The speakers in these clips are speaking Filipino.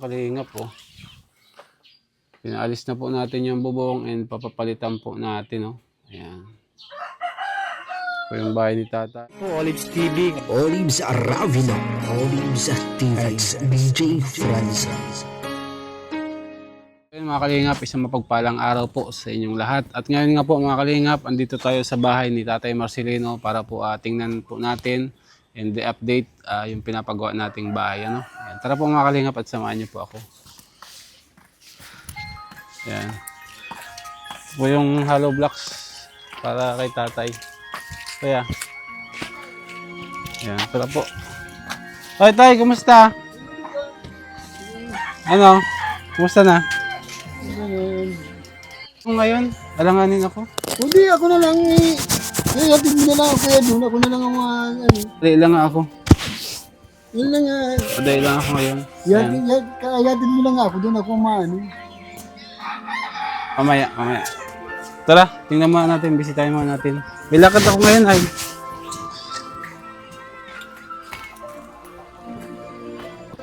kalingap po. Pinaalis na po natin yung bubong and papapalitan po natin. Ayan. Po yung bahay ni Tata. Olives TV. Olives Aravino. Olives TV. DJ Francis. Ayun mga kalingap, isang mapagpalang araw po sa inyong lahat. At ngayon nga po mga kalingap, andito tayo sa bahay ni Tatay Marcelino para po tingnan po natin and the update yung pinapagawa nating bahay. Ayan. Tara po mga kalingap at samahan niyo po ako. Ayan. Po yung hollow blocks para kay Tatay. Kaya. Ayan, tara po. Hoy Tay, kumusta? Ano? Kumusta na? Ngayon, alanganin ako. Hindi, ako na lang hatid mo na lang ako kaya doon. Ako na lang ang Dali lang nga ako. Yun lang Dali lang ako ngayon. hatid mo lang ako doon ako Mamaya. Tara, tingnan muna natin, bisitahin muna natin. May lakad ako ngayon ay.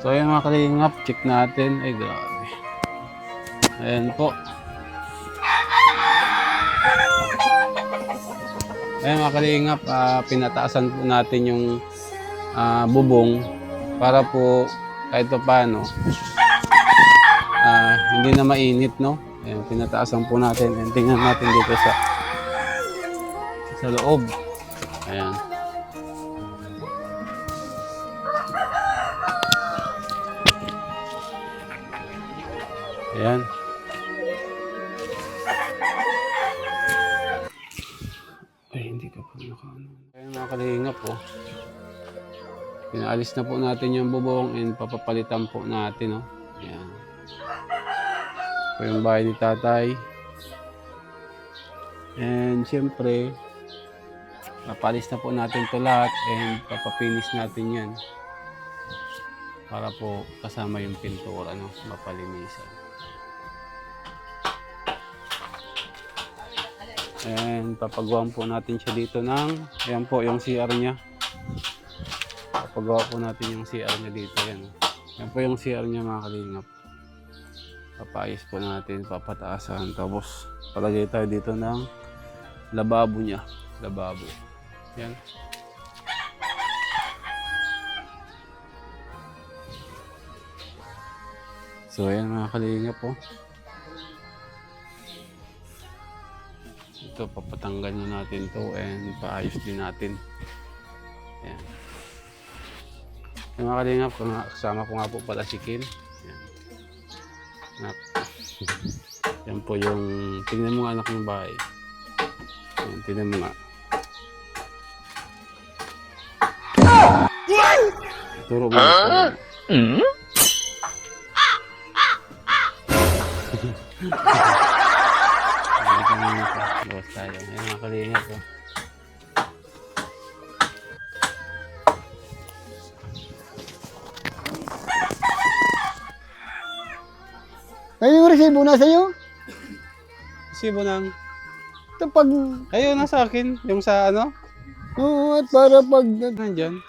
So ayan mga kalingap, check natin. Ay grabe. Ayan po. Ayan mga kalingap, pinataasan po natin yung bubong para po kahit pa paano hindi na mainit, no? Ayan, pinataasan po natin. And tingnan natin dito sa loob. Ayan. Ayan. Ay, hindi ka pa nakaano. Ayan mga kalingap po. Pinaalis na po natin yung bubong and papapalitan po natin. Ayan. Po yung bahay ni Tatay. And siyempre, napalis na po natin ito lahat and papapinis natin yan. Para po kasama yung pintura, mapalinisan. And papagawan po natin siya dito ayan po yung CR niya. Papagawa po natin yung CR niya dito. Yan po yung CR niya mga kalingap. Papayos po natin, papataasan. Tapos palagay tayo dito ng lababo niya. Lababo. Yan. So ayan mga kalingap po. Ito, papatanggal na natin to and paayos din natin. Ayan. Yung mga kalingap, kasama ko nga po pala si Kim. Ayan. Yan po yung, tingnan mo nga anak ng bahay. Ayan, tingnan mo nga. Turo mo. Bawas tayo. Ayan mga kalingap po. Ay, yung resibo na sa'yo? Resibo ng... Ito pag... Kayo na sa akin. Yung sa ano? Oo, at para pag... Nandyan.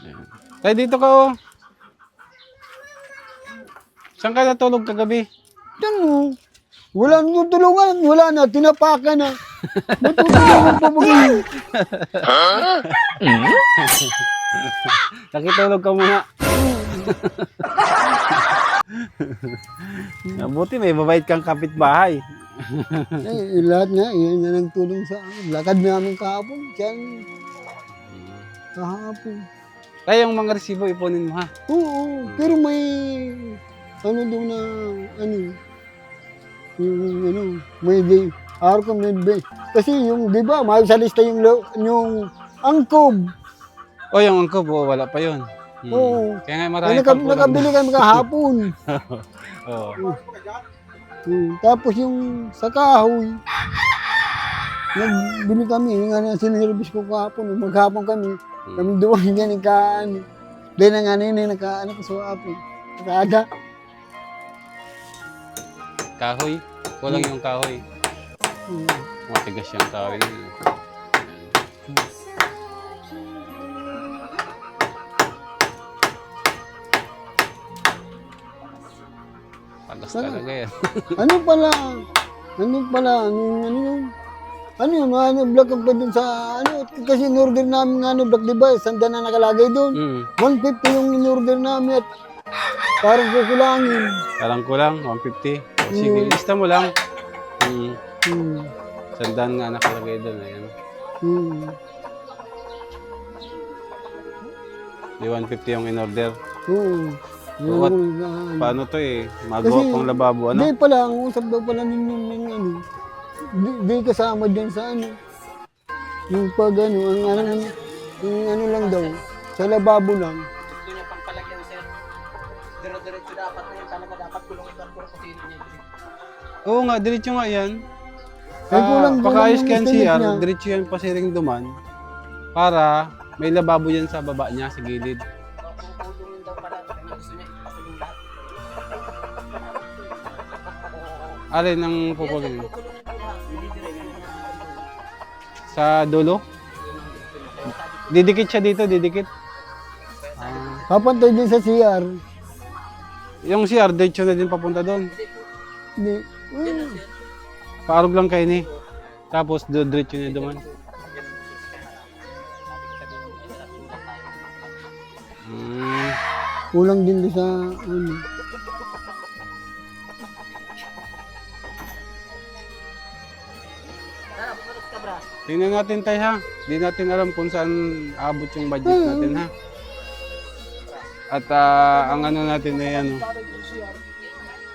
Ayan. Tayo dito ka Saan ka natulog kagabi? Diyan wala nang tutulungan. Wala na, tinapakan na. Matutulungan pa mag-iwi. Nakitulog ka muna. Buti may mabait kang kapitbahay. Lahat nga, yan na nagtulong sa akin. Lakad namin kahapon. Diyan. Kahapon. Kaya yung mga resibo ipunin mo ha? Oo, pero may... Ano doon na... Yung may day. Araw ko may day. Kasi yung, di ba, may sa lista yung angkob. O yung angkob, wala pa yun. Oo. Kaya nga marami pang nakabili kami kahapon. Oo. Tapos yung sa kahoy, nagbili kami. Yung sinilibis ko kahapon. Maghapon kami. Kami doon yan ikaano. Dahil na nga nina nakaano ko sa apo. Nakaada. Kahoy? Kulang yung kahoy. Matigas yung kahoy. Deluxe talaga yan. Ano pala, black pa dun sa, kasi in-order namin black device, sanda na nakalagay dun. 150 yung in-order namin at parang kukulangin. Parang kulang, 150. O, sige, lista mo lang. Sandaan nga nakalagay doon. Ayan. Di 150 yung in-order. What? Paano to eh? Magawa pang lababo, ano? Hindi pala, ang usap daw pala ninyo ng di kasama dyan sa yung pag ang lang daw, sa lababo lang. Gusto niya pang palagyan, sir. Dire-diretso dapat na yan. Talaga dapat kulungin ang kurkusino niya. Oo nga, diretso nga yan. yung Pakaayos ka yan estimate CR, niya. diretso yan pasiring duman. Para may lababo yan sa baba niya, sa gilid. Kukulungin daw pala. Kaya gusto niya ipakulong lahat. Alin ang pukulong? Kukulungin daw lahat. Dire-diretso. Sa dulo? Didikit siya dito, didikit. Papantay din sa CR. Yung CR, diretso na din papunta doon. Hindi. Paarog lang kayo ni. Tapos diretso niya duman. Kulang din doon sa Tingnan natin tayo ha. Di natin alam kung saan abot yung budget natin ha. At ang ano natin ay ano.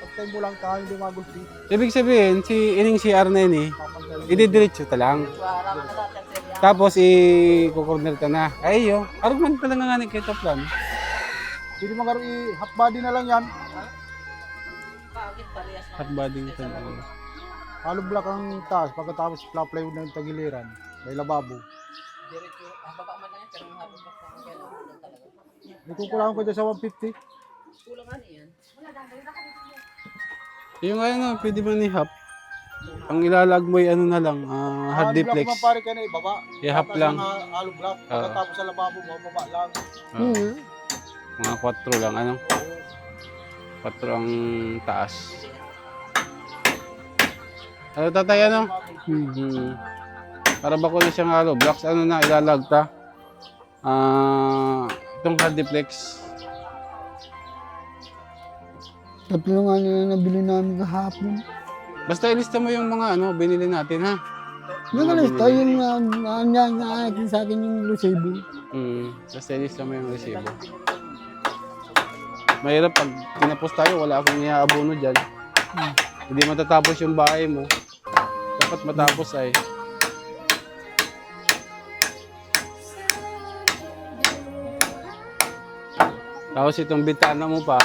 Pagtay mo lang tayo lumagulpi. Ibig sabihin, ining CR na yun eh. Ididiretso ta lang. Tapos i-corner ta na. Ay yo, arog man talaga nga ni Keto Plan. Hindi mo nga half body na lang yan. Hot body nito na. Hollow block ang taas. Pagkatapos flat plywood ng tagiliran. May lababo. Diretso. Ang baba man na yan. Pero ang hapon pa sa kaya lang talaga. May kukulangan ko dyan sa 150. Kulang ano yan? Yung ano, pwede ba ni Hap? Ang ilalag mo ay ano na lang, hard duplex. Hollow block pare ka na ibaba. I-half lang. Hollow block. Pagkatapos sa lababo, mababa lang. Mga 4 lang, ano? 4 ang taas. Ano tatay, ano? Para ba ko na siyang hollow blocks, ano na, ilalag ta? Itong hard duplex. tatlo nga na nabili namin kahapon. Basta ilista mo yung mga ano, binili natin ha. Nakalista yung naakin sa akin yung resibo. Basta ilista mo yung resibo. Mahirap pag tinapos tayo, wala akong iaabono dyan. Hindi matatapos yung bahay mo. Dapat matapos ay. Tapos itong bintana mo pa.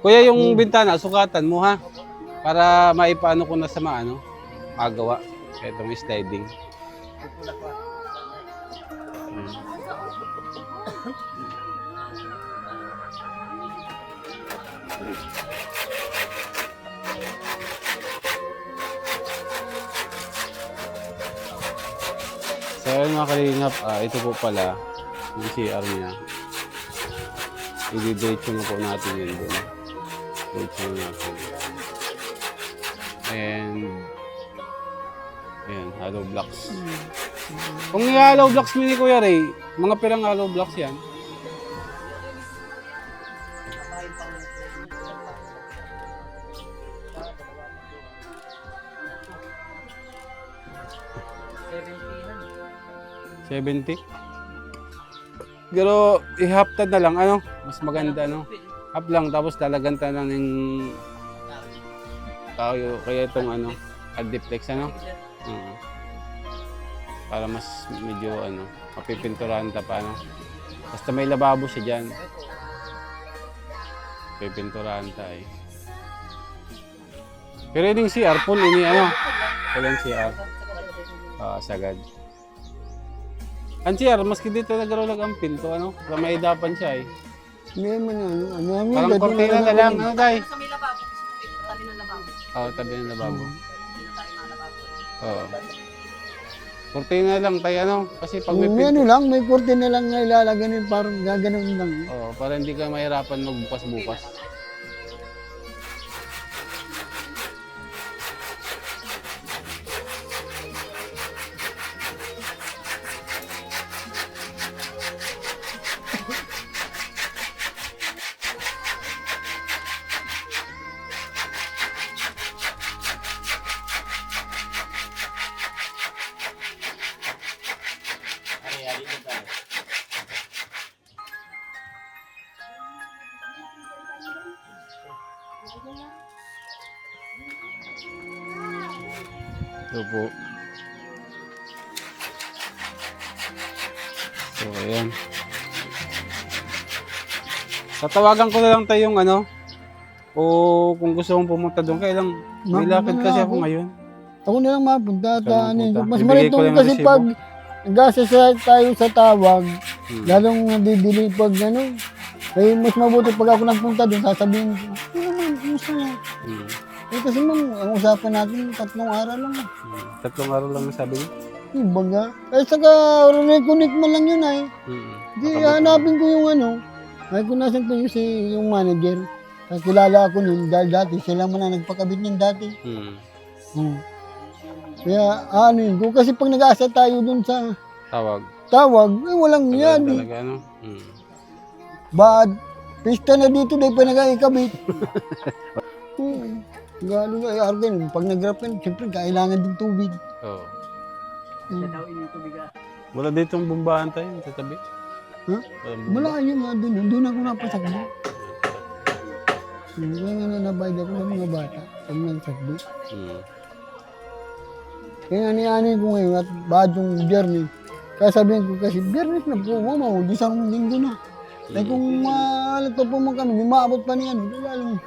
Kuya, yung bintana, sukatan mo ha. Para maipaano ko na sa maano, magawa. Itong sliding. So ayun mga kalingap, ito po pala yung CR niya. I-diretso na po natin yun doon. Diretso na natin. And ayan, hollow blocks. Kung i-hollow blocks mo ni Kuya Ray, mga pirang hollow blocks yan. $70. Pero i-half-tad na lang, ano? Mas maganda, no? Half lang, tapos talagang tanang ng tayo, kaya itong ano, ad-duplex, ano? Para mas medyo, ano, mapipinturahan ta pa, ano? Basta may lababo siya dyan. Pipinturahan ta, eh. Pero yung CR, full ini, ano? Full yung CR. Sagad. Ang CR, maski dito nagkaroon ang pinto, ano? Para maidapan siya, eh. Hindi man Parang kortina na lang, ano, tay? Sa may lababo. Tabi ng lababo. Oo, tabi ng lababo. Hindi na tayo malababo. Oo. Kortina lang, tay, ano? Kasi pag may May pinto, ano lang, may kurtina lang na ilalaganin, parang gaganon lang. para hindi ka mahirapan magbukas-bukas. Ito po. So, ayan. Tatawagan ko na lang tayo yung ano, o kung gusto mong pumunta doon, kailang may lakad kasi ako ngayon. Ako na lang mapunta. Ikaw Ano, mapunta. mas Bibigay malito ko lang ng kasi resibo. pag nag-assess tayo sa tawag, Hmm. lalong nadidili pag ano. Kaya mas mabuti pag ako nagpunta doon, sasabihin ko, ano naman, kumusta na? Hmm. Eh kasi ma'am, ang usapan natin, 3 araw lang. Hmm. 3 araw lang ang sabi niya. Ibaga. Eh saka, reconnect mo lang yun ay. Hmm. Di hanapin ko yung ano. Ay kung nasan to yung manager. Kasi kilala ako nun dahil dati, sila man na nagpakabit niyan dati. Hmm. Hmm. Kaya ano yun, kung kasi pag nag-aasa tayo dun sa Tawag. tawag, eh walang Tagal yan. talaga, ano? Hmm. Bad. Pista na dito, dahil pa nag-aikabit. Galo na, argan. Pag nag-grab ka, siyempre kailangan din tubig. Oo. Siya daw inutubiga. Wala ditong bumbahan tayo sa tabi. Ha? Walang bumba. Wala yun nga dun. Doon ako napasakbo. Kaya nga nanabayad ako sa mga bata. Pag nagsakbo. Hmm. Kaya ani-ani ko ngayon at bad yung journey. Kaya sabihin ko kasi, Biyernes na po, mama, isang linggo na. Eh kung maalat pa po mo kami, di maabot pa niyan. Lalong.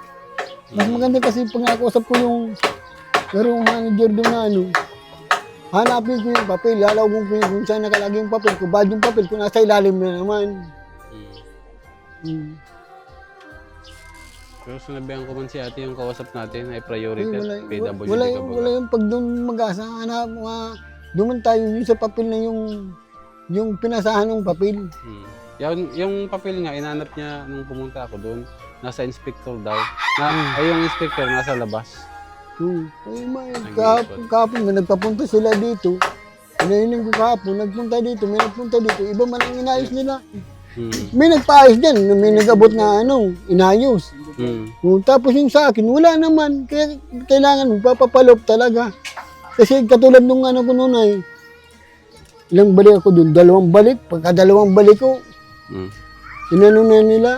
Mas maganda kasi pag nakausap ko yung manager doon na ano, hanapin ko yung papel, lalawagin ko yung kung saan nakalagay yung papel, kung bad yung papel, kung nasa ilalim na naman. Hmm. Pero sinabihan ko man si ate yung kausap natin ay priority Wala, at PWD wala, ka ba? wala yung pag doon mag-asa, hanap, duman tayo yung sa papel na yung pinasahan ng papel. Hmm. Yung papel nga, inanap niya nung pumunta ako doon. Nasa inspector daw. Ay, yung inspector nasa labas. Ay, kahapon nga nagpapunta sila dito. Inahiling ko kahapon, nagpunta dito, may nagpunta dito. Iba man ang inayos nila. May nagpaayos dyan, may nag-abot na inayos. Tapos yung sa akin, wala naman. Kaya kailangan magpapapalop talaga. Kasi katulad nung ano ko noon ay, ilang balik ako doon, 2 balik. Pagka 2 balik ko, inano na nila.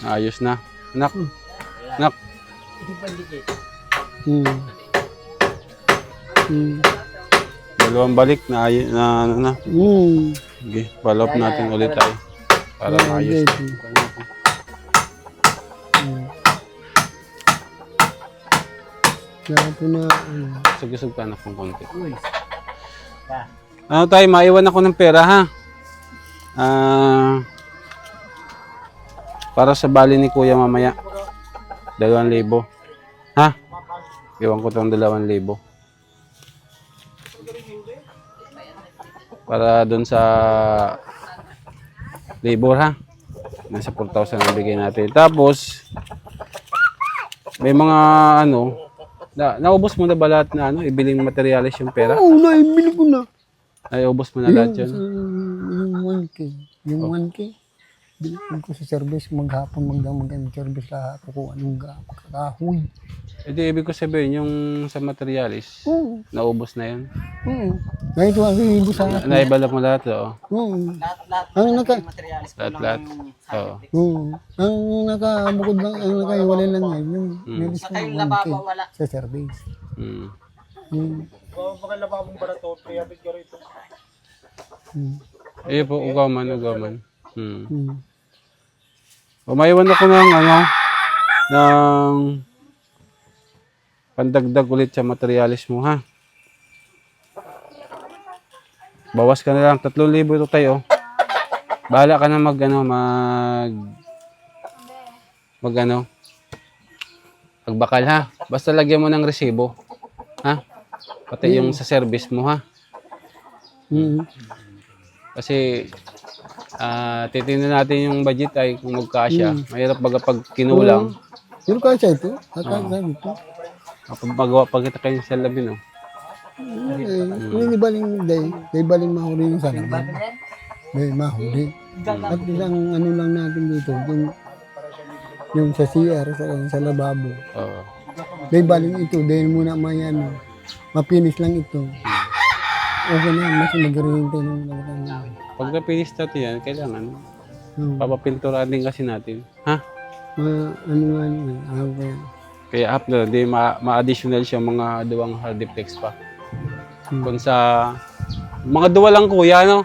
Ayos na. Nak. Nak. Dalawang balik na ano na. Sige, follow up natin ulit tayo. Para maayos. Kaya po na, Sugisog ka na kung konti. Ano tayo, maiwan ako ng pera ha. Para sa bali ni kuya mamaya. 2,000. Ha? Iwan ko itong 2,000. Para doon sa labor ha. Nasa 4,000 ang bigay natin. Tapos, may mga ano, naubos mo na ba lahat na ano, ibiling materialis yung pera? oo, naibili ko na. Ay, ubos mo na lahat yun? Yung 1K. Yung 1K. Bilhin ko sa service, maghapon mag-service lahat ko kung anong kakahoy. E di, ibig ko sabihin, yung sa materialis, Oo. naubos na yun? Oo. Kahit 1,000 sa akin. Naibalak mo lahat, oo. Oo. Lahat Ang naka... ng materialis ko Lahat. lang yung Oo. Oo. Ang nakabukod lang, ang nakaiwalay lang yan, yung nabis Saka ko yung 1K lababo wala. sa service. Mm. Baka lababong barato, 300 ka rito. Eh po, ugaman. Hmm. Umaywan ako ng ano, ng pandagdag ulit sa materialis mo, ha? Bawas ka na lang, 3,000 ito tayo. Bahala ka na magbakal, ha? Basta lagyan mo ng resibo, ha? Pati yung sa service mo, ha? Kasi titingnan natin yung budget ay kung magkasya. Mahirap baga pag kinulang. Pero kasi ito, kakasa ito. Magawa pa kita kayo sa labi, no? Hindi baling day, day baling mahuli yung salaman. Day mahuli. At isang ano lang natin dito, yung sa CR, sa lababo. Oo. Day baling ito, day muna may ano, mapinis lang ito. Okay na, mas mag-rehintay ng natin. Pag napinis natin yan, kailangan papapinturahan din kasi natin. Ha? Ano nga, kaya Kaya upload, di ma-additional siya mga duwang hardiplex pa. Kung sa mga duwa lang kuya, no?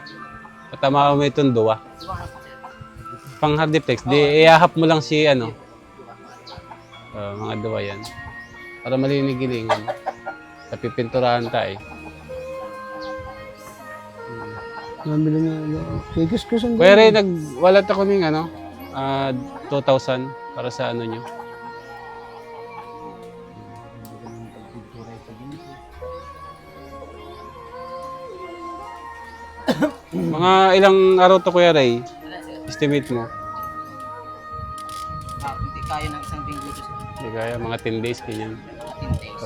Patama mo itong duwa. Pang hardiplex, di iahap mo lang si ano. Mga duwa yan. Para malinig-gilingan. Sa pipinturahan tayo. Nabili nga. Kikis-kisan ko. Kuya Ray, nagwalat ako ng ano, 2,000 para sa ano nyo. Mga ilang araw to Kuya Ray? Estimate mo? Hindi kaya ng isang linggo sir. Hindi kaya, mga 10 days, ganyan. 10 days.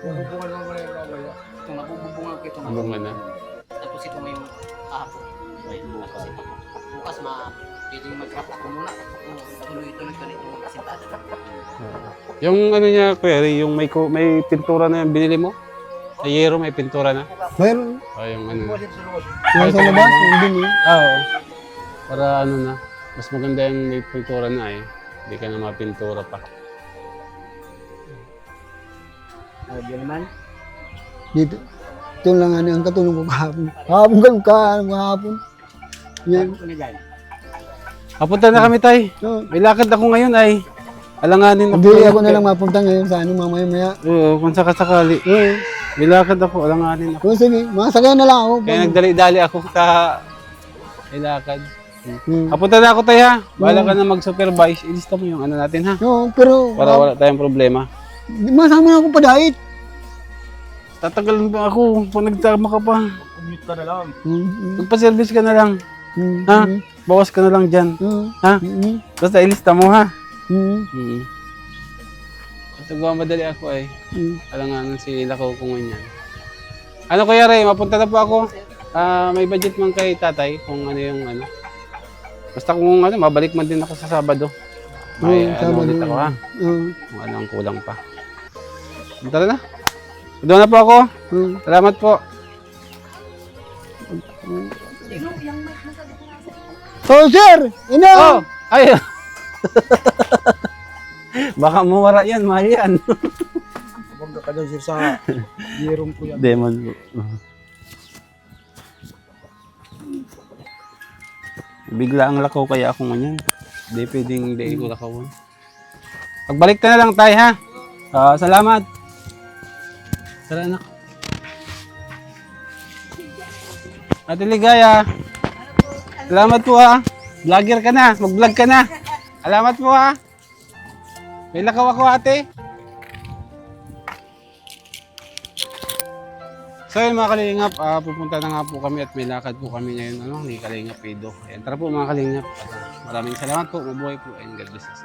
Bubungan naman na yung gagaya. Ito mabububungan ko ito. Bunga na. Tapos ito may yung kahapon. Tapos ito. Bukas pwede mag-craft ako muna. Tuloy-tuloy ko na itong kasintahan. Yung ano niya, Kuya Ray, yung may pintura na yung binili mo? Sa Yero may pintura na? Mayroon. Yung ano na. Yung sa labas, yung bini. Oo. Para ano na, mas maganda yung may pintura na eh. Hindi ka na mapintura pa. Yan naman. Dito. Ito lang ang katulong ko kahapon. Kahapon. Yan. Ano dyan? Papunta na kami, tay. So, May lakad ako ngayon ay. Alanganin ako. hindi ako na lang mapunta ngayon sa mamaya-maya. Oo, kung sakasakali. Oo. May lakad ako, alanganin ako. Kung sige, masakay na lang ako. Kaya nagdali-dali ako sa may lakad. Hmm. Papunta na ako, tay ha. Bahala ka na mag-supervise. Ilista mo yung ano natin ha. Oo, pero Para wala tayong problema. masama na ako pa dahit. Tatagalan pa ako pag nagtama ka pa. Commute ka na lang. Magpa-service ka na lang. Ha? Bawas ka na lang dyan. Ha? Basta ilista mo ha. Ito madali ako ay. Alanganan si Lakaw kung ganyan. Ano Kuya Ray, mapunta na po ako. May budget man kay tatay kung ano yung ano. Basta kung ano, mabalik man din ako sa Sabado. May ano ulit ako ha. Kung ano ang kulang pa. Tara na. Doon na po ako. Salamat po. Oh, sir! Ina! Oh! Ay! Baka mawara yan, mahal yan. Huwag ka daw sir sa yerong ko yan. Demon po. Bigla ang lakaw kaya ako ganyan. Hindi pwedeng hindi ko lakawan. Pagbalik ka na lang tayo ha. Salamat. Tara anak. Ate Ligaya. Salamat po ha. Vlogger ka na. Mag-vlog ka na. Salamat po ha. May lakaw ako ate. So yun mga kalingap, pupunta na nga po kami at may lakad po kami ngayon ni Kalingap Edo. Ayan, tara po mga kalingap. Maraming salamat po, mabuhay po and God bless us.